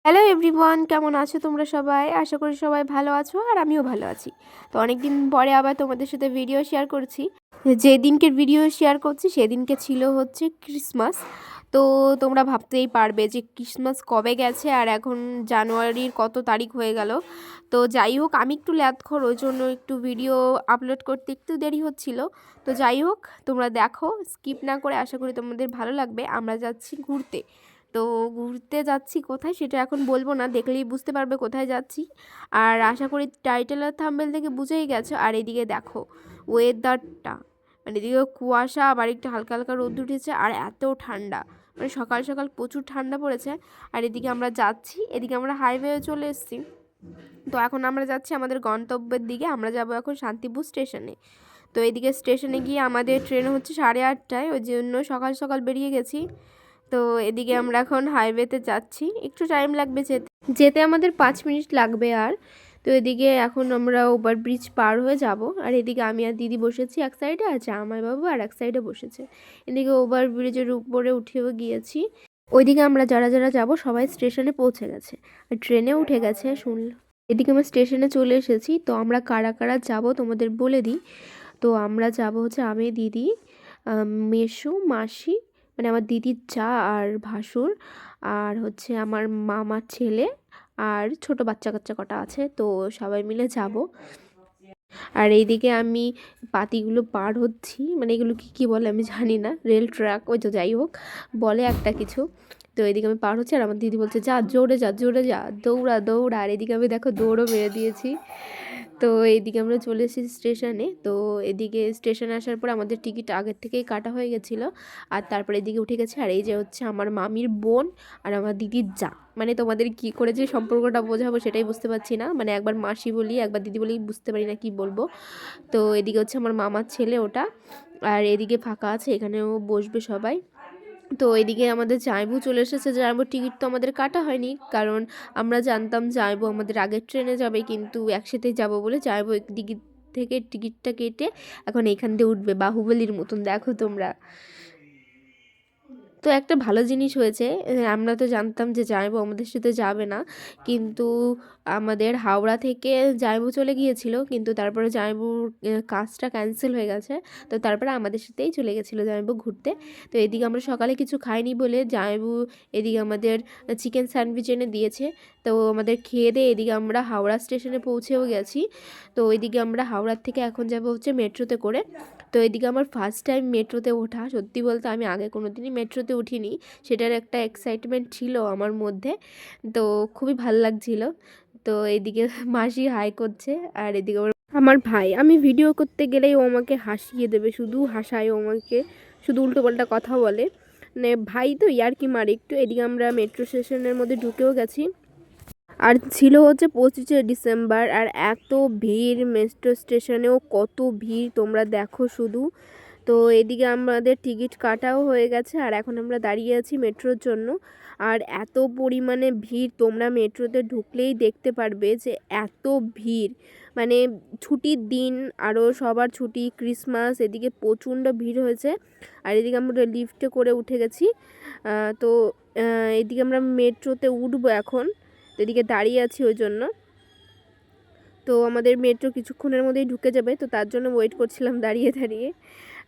Hello everyone, কেমন আছো তোমরা সবাই? আশা করি সবাই ভালো আছো আর আমিও ভালো আছি। তো অনেকদিন পরে আবার তোমাদের সাথে ভিডিও শেয়ার করছি। যেদিনকে ভিডিও শেয়ার করছি সেদিনকে ছিল হচ্ছে ক্রিসমাস। তো তোমরা ভাবতেই পারবে যে ক্রিসমাস কবে গেছে আর এখন জানুয়ারির কত তারিখ হয়ে গেল। তো যাই হোক, আমি একটু ল্যাদখোর, ওই জন্য একটু ভিডিও আপলোড করতে একটু দেরি হচ্ছিল। তো যাই হোক, তোমরা দেখো স্কিপ না করে, আশা করি তোমাদের ভালো লাগবে। আমরা যাচ্ছি ঘুরতে। তো ঘুরতে যাচ্ছি কোথায় সেটা এখন বলবো না, দেখলেই বুঝতে পারবে কোথায় যাচ্ছি। আর আশা করি টাইটেল আর থাম্বনেল থেকে বুঝেই গেছো। আর এদিকে দেখো ওয়েদারটা, মানে এদিকে কুয়াশা, আবার একটু হালকা হালকা রোদ উঠেছে আর এত ঠান্ডা, মানে সকাল সকাল প্রচুর ঠান্ডা পড়েছে। আর এদিকে আমরা যাচ্ছি, এদিকে আমরা হাইওয়ে চলে এসেছি। তো এখন আমরা যাচ্ছি আমাদের গন্তব্যের দিকে। আমরা যাব এখন শান্তিপুর স্টেশনে। তো এদিকে স্টেশনে গিয়ে আমাদের ট্রেন হচ্ছে 8:30টায়, ওই জন্য সকাল সকাল বেরিয়ে গেছি। তো এদিকে আমরা এখন হাইওয়েতে যাচ্ছি, একটু টাইম লাগবে যেতে যেতে আমাদের 5 মিনিট লাগবে। আর তো এদিকে এখন আমরা ওভারব্রিজ পার হয়ে যাব। আর এদিকে আমি আর দিদি বসেছি এক সাইডে, আর জামাইবাবু আর এক সাইডে বসেছে। এদিকে ওভারব্রিজের উপরে উঠেও গিয়েছি। ওইদিকে আমরা যারা যারা যাব সবাই স্টেশনে পৌঁছে গেছে আর ট্রেনে উঠে গেছে শুনল। এদিকে আমরা স্টেশনে চলে এসেছি। তো আমরা কারা কারা যাব তোমাদের বলে দিই। তো আমরা যাব হচ্ছে আমি, দিদি, মেসো, মাসি, মানে আমার দিদির যা আর ভাসুর, আর হচ্ছে আমার মামার ছেলে, আর ছোট বাচ্চা কাচ্চা কটা আছে। তো সবাই মিলে যাব। আর এইদিকে আমি পাতিগুলো পার হচ্ছি, মানে এগুলো কি বলে আমি জানি না, রেল ট্র্যাক, ওই তো যাই হোক বলে একটা কিছু। তো এদিকে আমি পার হচ্ছি আর আমার দিদি বলছে যা, জোরে যা, জোরে যা, দৌড়া দৌড়া। আর এদিকে আমি দেখো দৌড়ও মেরে দিয়েছি। তো এইদিকে আমরা চলে এসেছি স্টেশনে। তো এদিকে স্টেশনে আসার পর আমাদের টিকিট আগের থেকেই কাটা হয়ে গেছিলো। আর তারপরে এদিকে উঠে গেছে। আর এই যে হচ্ছে আমার মামির বোন আর আমার দিদির যা, মানে তোমাদের কি করে যে সম্পর্কটা বোঝাবো সেটাই বুঝতে পারছি না, মানে একবার মাসি বলি একবার দিদি বলি, বুঝতে পারি না কি বলবো। তো এদিকে হচ্ছে আমার মামার ছেলে ওটা। আর এদিকে ফাঁকা আছে, এখানেও বসবে সবাই। তো এদিকে আমাদের জাইবু চলে এসেছে। জাইবুর টিকিট তো আমাদের কাটা হয়নি, কারণ আমরা জানতাম জাইবু আমাদের আগের ট্রেনে যাবে, কিন্তু একসাথে যাব বলে জাইবু একদিকে থেকে টিকিটটা কেটে এখন এখান দিয়ে উঠবে, বাহুবলীর মতন দেখো তোমরা। তো একটা ভালো জিনিস হয়েছে, আমরা তো জানতাম যে জাইবু আমাদের সাথে যাবে না, কিন্তু আমাদের হাওড়া থেকে জাইবু চলে গিয়েছিল, কিন্তু তারপরে জাইবুর কাজটা ক্যান্সেল হয়ে গেছে। তো তারপরে আমাদের সাথেই চলে গেছিলো জাইবু ঘুরতে। তো এদিকে আমরা সকালে কিছু খাইনি বলে জাইবু এদিকে আমাদের চিকেন স্যান্ডউইচ এনে দিয়েছে। তো আমাদের খেয়ে দিয়ে এদিকে আমরা হাওড়া স্টেশনে পৌঁছেও গেছি। তো ওইদিকে আমরা হাওড়ার থেকে এখন যাব হচ্ছে মেট্রোতে করে। তো এদিকে আমার ফার্স্ট টাইম মেট্রোতে ওঠা, সত্যি বলতে আমি আগে কোনো দিনই মেট্রোতে উঠিনি, সেটার একটা এক্সাইটমেন্ট ছিল আমার মধ্যে। তো খুবই ভাল লাগছিল। তো এদিকে মাসি হাই করছে আর এদিকে আমার ভাই, আমি ভিডিও করতে গেলেই ও আমাকে হাসিয়ে দেবে, শুধু হাসায় ও আমাকে, শুধু উল্টোপাল্টা কথা বলে, মানে ভাই তো ইয়ার্কি মারে একটু। এদিকে আমরা মেট্রো স্টেশনের মধ্যে ঢুকেও গেছি। আর ছিল হচ্ছে 25শে ডিসেম্বর, আর এত ভিড়, মেট্রো স্টেশনেও কত ভিড় তোমরা দেখো শুধু। তো এদিকে আমাদের টিকিট কাটাও হয়ে গেছে আর এখন আমরা দাঁড়িয়ে আছি মেট্রোর জন্য। আর এত পরিমাণে ভিড়, তোমরা মেট্রোতে ঢুকলেই দেখতে পারবে যে এত ভিড়, মানে ছুটির দিন, আরও সবার ছুটি, ক্রিসমাস, এদিকে প্রচণ্ড ভিড় হয়েছে। আর এদিকে আমরা লিফটে করে উঠে গেছি। তো এদিকে আমরা মেট্রোতে উঠবো এখন। তো এদিকে দাঁড়িয়ে আছি ওই জন্য। তো আমাদের মেট্রো কিছুক্ষণের মধ্যেই ঢুকে যাবে, তো তার জন্য ওয়েট করছিলাম দাঁড়িয়ে দাঁড়িয়ে।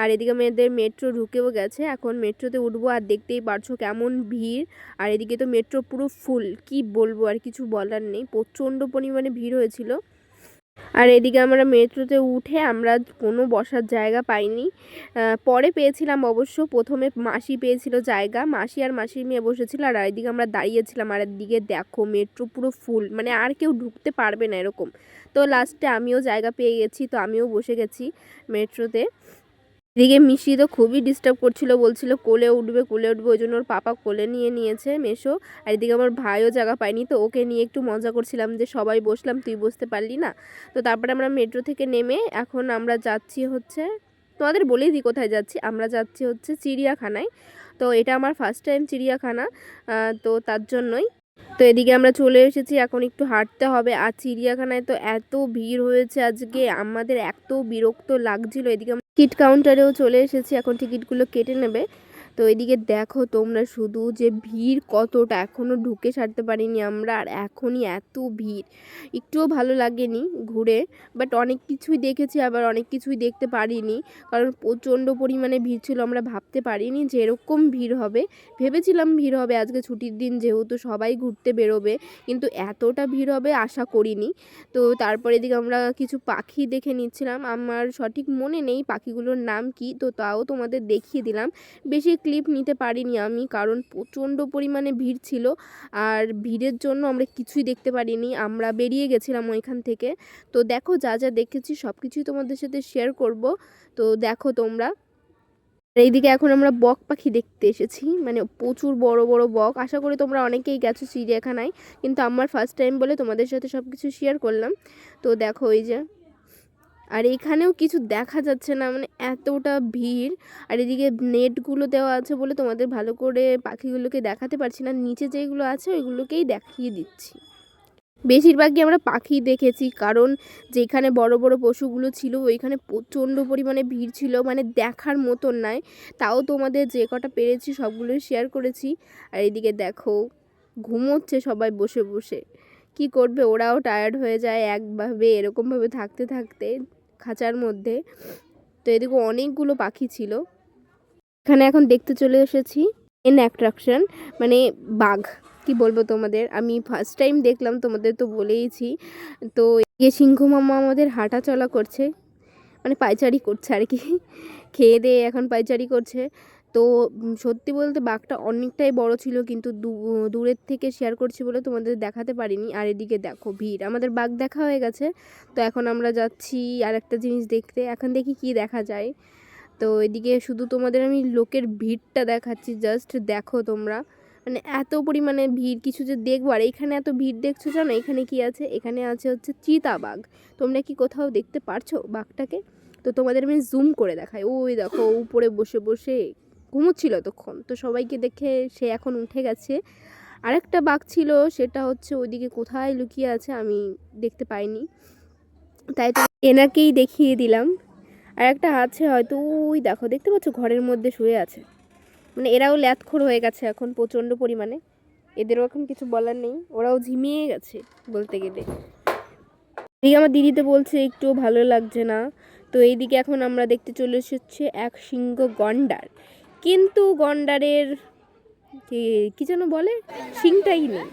আর এদিকে আমাদের মেট্রো ঢুকেও গেছে, এখন মেট্রোতে উঠবো। আর দেখতেই পারছো কেমন ভিড়। আর এদিকে তো মেট্রো পুরো ফুল, কি বলবো, আর কিছু বলার নেই, প্রচণ্ড পরিমাণে ভিড় হয়েছিল। আর এদিকে আমরা মেট্রোতে উঠে আমরা কোনো বসার জায়গা পাইনি, পরে পেয়েছিলাম অবশ্য। প্রথমে মাসি পেয়েছিল জায়গা, মাসি আর মাসির মেয়ে বসেছিল, আর এদিকে আমরা দাঁড়িয়েছিলাম। আর এদিকে দেখো মেট্রো পুরো ফুল, মানে আর কেউ ঢুকতে পারবে না এরকম। তো লাস্টে আমিও জায়গা পেয়ে গেছি, তো আমিও বসে গেছি মেট্রোতে। এদিকে মিষ্টি তো খুবই ডিস্টার্ব করছিল, বলছিল কোলে উঠবে কোলে উঠবে, ওই জন্য ওর পাপা কোলে নিয়ে নিয়েছে মেশো। আর এদিকে আমার ভাইও জায়গা পায়নি, তো ওকে নিয়ে একটু মজা করছিলাম যে সবাই বসলাম তুই বসতে পারলি না। তো তারপরে আমরা মেট্রো থেকে নেমে এখন আমরা যাচ্ছি হচ্ছে, তোমাদের বলেই দিই কোথায় যাচ্ছি। আমরা যাচ্ছি হচ্ছে চিড়িয়াখানায়। তো এটা আমার ফার্স্ট টাইম চিড়িয়াখানা, তো তার জন্যই। তো এদিকে আমরা চলে এসেছি, এখন একটু হাঁটতে হবে। আর চিড়িয়াখানায় তো এত ভিড় হয়েছে আজকে, আমাদের এত বিরক্ত লাগছিল। এদিকে টিকিট কাউন্টারেও চলে এসেছি, এখন টিকিটগুলো কেটে নেবে। তো এদিকে দেখো তোমরা শুধু যে ভিড় কতটা, এখনও ঢুকে সারতে পারিনি আমরা, আর এখনই এত ভিড়, একটুও ভালো লাগেনি ঘুরে। বাট অনেক কিছুই দেখেছি, আবার অনেক কিছুই দেখতে পারিনি, কারণ প্রচণ্ড পরিমাণে ভিড় ছিল। আমরা ভাবতে পারিনি যে এরকম ভিড় হবে, ভেবেছিলাম ভিড় হবে আজকে ছুটির দিন যেহেতু সবাই ঘুরতে বেরোবে, কিন্তু এতটা ভিড় হবে আশা করিনি। তো তারপরে এদিকে আমরা কিছু পাখি দেখে নিচ্ছিলাম, আমার সঠিক মনে নেই পাখিগুলোর নাম কি, তো তাও তোমাদের দেখিয়ে দিলাম। বেশি ক্লিপ নিতে পারিনি আমি, কারণ প্রচণ্ড পরিমাণে ভিড় ছিল, আর ভিড়ের জন্য আমরা কিছুই দেখতে পারিনি, আমরা বেরিয়ে গেছিলাম ওইখান থেকে। তো দেখো যা যা দেখেছি সব কিছুই তোমাদের সাথে শেয়ার করব, তো দেখো তোমরা। এইদিকে এখন আমরা বক পাখি দেখতে এসেছি, মানে প্রচুর বড় বড় বক। আশা করি তোমরা অনেকেই গেছো চিড়িয়াখানায়, কিন্তু আমার ফার্স্ট টাইম বলে তোমাদের সাথে সব কিছু শেয়ার করলাম। তো দেখো এই যে, আর এখানেও কিছু দেখা যাচ্ছে না, মানে এতটা ভিড়। আর এদিকে নেটগুলো দেওয়া আছে বলে তোমাদের ভালো করে পাখিগুলোকে দেখাতে পারছি না, নিচে যেগুলো আছে ওইগুলোকেই দেখিয়ে দিচ্ছি। বেশিরভাগই আমরা পাখি দেখেছি, কারণ যেখানে বড় বড় পশুগুলো ছিল ওইখানে প্রচণ্ড পরিমাণে ভিড় ছিল, মানে দেখার মতন নয়। তাও তোমাদের যে কটা পেরেছি সবগুলোই শেয়ার করেছি। আর এদিকে দেখো ঘুমোচ্ছে সবাই বসে বসে, কি করবে, ওরাও টায়ার্ড হয়ে যায় একভাবে এরকমভাবে থাকতে থাকতে খাঁচার মধ্যে। তো এদিকে অনেকগুলো পাখি ছিল। এখানে এখন দেখতে চলে এসেছি মেন অ্যাট্রাকশন, মানে বাঘ। কি বলবো তোমাদের, আমি ফার্স্ট টাইম দেখলাম, তোমাদের তো বলেইছি। তো এই সিংহ মামা আমাদের হাঁটা চলা করছে, মানে পায়চারি করছে আর কি, খেয়ে দিয়ে এখন পায়চারি করছে। তো সত্যি বলতে বাঘটা অনেকটাই বড় ছিল, কিন্তু দূরের থেকে শেয়ার করছি বলে তোমাদের দেখাতে পারিনি। আর এদিকে দেখো ভিড়, আমাদের বাঘ দেখা হয়ে গেছে। তো এখন আমরা যাচ্ছি আর একটা জিনিস দেখতে, এখন দেখি কি দেখা যায়। তো এদিকে শুধু তোমাদের আমি লোকের ভিড়টা দেখাচ্ছি, জাস্ট দেখো তোমরা, মানে এত পরিমাণে ভিড়, কিছু যে দেখবো। আর এখানে এত ভিড় দেখছো জানো, এখানে কি আছে, এখানে আছে হচ্ছে চিতাবাঘ। তোমরা কি কোথাও দেখতে পারছো বাঘটাকে? তো তোমাদের আমি জুম করে দেখাই, ওই দেখো উপরে বসে বসে ঘুমোচ্ছিল তখন, তো সবাইকে দেখে সে এখন উঠে গেছে। আরেকটা বাঘ ছিল, সেটা হচ্ছে ওইদিকে কোথায় লুকিয়ে আছে, আমি দেখতে পাইনি, তাই তো এনাকেই দেখিয়ে দিলাম। আর একটা আছে হয়তো, ওই দেখো দেখতে পাচ্ছ ঘরের মধ্যে শুয়ে আছে, মানে এরাও ল্যাথখোর হয়ে গেছে এখন প্রচণ্ড পরিমাণে, এদেরও এখন কিছু বলার নেই, ওরাও ঝিমিয়ে গেছে বলতে গেলে। এই আমার দিদিতে বলছে একটু ভালো লাগছে না। তো এইদিকে এখন আমরা দেখতে চলে এসেছি এক সিংহ গন্ডার, কিন্তু গন্ডারের কি যেন বলে, শিংটাই নেই।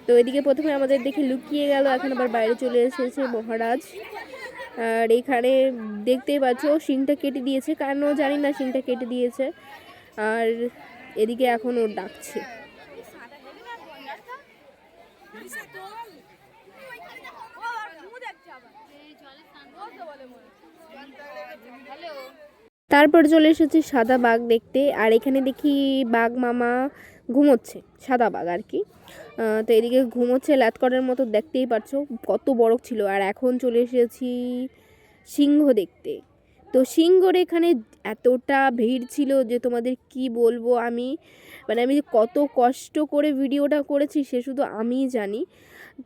তো এদিকে প্রথমে আমাদের দেখে লুকিয়ে গেল, এখন আবার বাইরে চলে এসেছে মহারাজ। আর এখানে দেখতেই পাচ্ছ শিংটা কেটে দিয়েছে, কেন জানি না শিংটা কেটে দিয়েছে। আর এদিকে এখন ওর ডাকছে। তারপর চলে এসেছি সাদা বাঘ দেখতে, আর এখানে দেখি বাঘ মামা ঘুমোচ্ছে, সাদা বাঘ আর কি। তো এদিকে ঘুমোচ্ছে ল্যাথ করার মতো, দেখতেই পাচ্ছ কত বড় ছিল। আর এখন চলে এসেছি সিংহ দেখতে। তো সিংহর এখানে এতটা ভিড় ছিল যে তোমাদের কি বলবো আমি, মানে আমি কত কষ্ট করে ভিডিওটা করেছি সে শুধু আমিই জানি।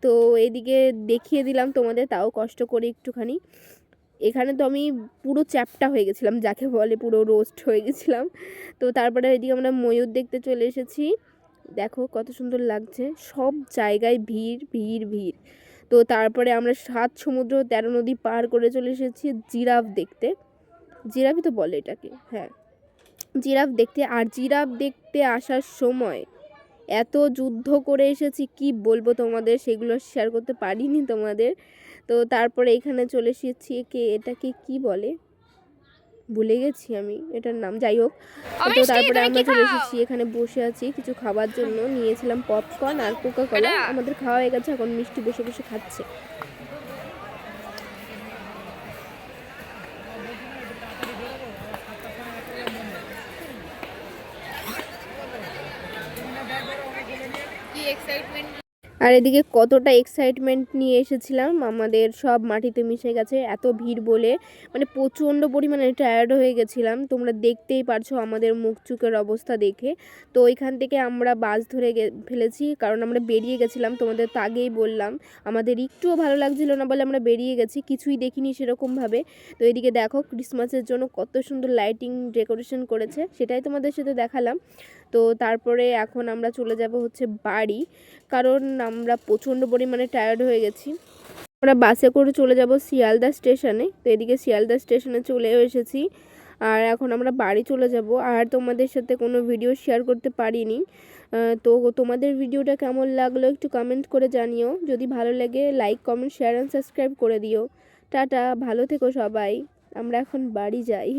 তো এদিকে দেখিয়ে দিলাম তোমাদের, তাও কষ্ট করে একটুখানি। এখানে তো আমি পুরো চ্যাপটা হয়ে গেছিলাম, যাকে বলে পুরো রোস্ট হয়ে গেছিলাম। তো তারপরে এদিকে আমরা ময়ূর দেখতে চলে এসেছি, দেখো কত সুন্দর লাগছে, সব জায়গায় ভিড় ভিড় ভিড়। তো তারপরে আমরা 7 সমুদ্র 13 নদী পার করে চলে এসেছি জিরাফ দেখতে, জিরাফই তো বলে এটাকে, হ্যাঁ জিরাফ দেখতে। আর জিরাফ দেখতে আসার সময় এত যুদ্ধ করে এসেছি কি বলবো তোমাদের, সেগুলো শেয়ার করতে পারিনি তোমাদের। তো তারপরে এখানে চলে এসেছি, এটাকে কি বলে ভুলে গেছি আমি এটার নাম, যাই হোক। তো তারপরে আমরা চলে এসেছি, এখানে বসে আছি কিছু খাবার জন্য, নিয়েছিলাম পপকর্ন আর কোকা কোলা, আমাদের খাওয়া হয়ে গেছে, এখন মিষ্টি বসে বসে খাচ্ছে। আর এদিকে কতটা এক্সাইটমেন্ট নিয়ে এসেছিলাম, আমাদের সব মাটিতে মিশে গেছে এত ভিড় বলে, মানে প্রচণ্ড পরিমাণে টায়ার্ড হয়ে গেছিলাম। তোমরা দেখতেই পারছো আমাদের মুখ চোখের অবস্থা দেখে। তো ওইখান থেকে আমরা বাস ধরে ফেলেছি, কারণ আমরা বেরিয়ে গেছিলাম, তোমাদের তো আগেই বললাম। আমাদের একটুও ভালো লাগছিল না বলে আমরা বেরিয়ে গেছি, কিছুই দেখিনি সেরকমভাবে। তো এদিকে দেখো ক্রিসমাসের জন্য কত সুন্দর লাইটিং ডেকোরেশন করেছে, সেটাই তোমাদের সাথে দেখালাম। তো তারপরে এখন আমরা চলে যাব হচ্ছে বাড়ি, কারণ আমরা প্রচণ্ড পরিমাণে টায়ার্ড হয়ে গেছি। আমরা বাসে করে চলে যাব শিয়ালদা স্টেশনে। তো এদিকে শিয়ালদা স্টেশনে চলেও এসেছি, আর এখন আমরা বাড়ি চলে যাব। আর তোমাদের সাথে কোনো ভিডিও শেয়ার করতে পারিনি। তো তোমাদের ভিডিওটা কেমন লাগলো একটু কমেন্ট করে জানিও। যদি ভালো লাগে like comment share and subscribe করে দিও। টাটা, ভালো থেকো সবাই। আমরা এখন বাড়ি যাই।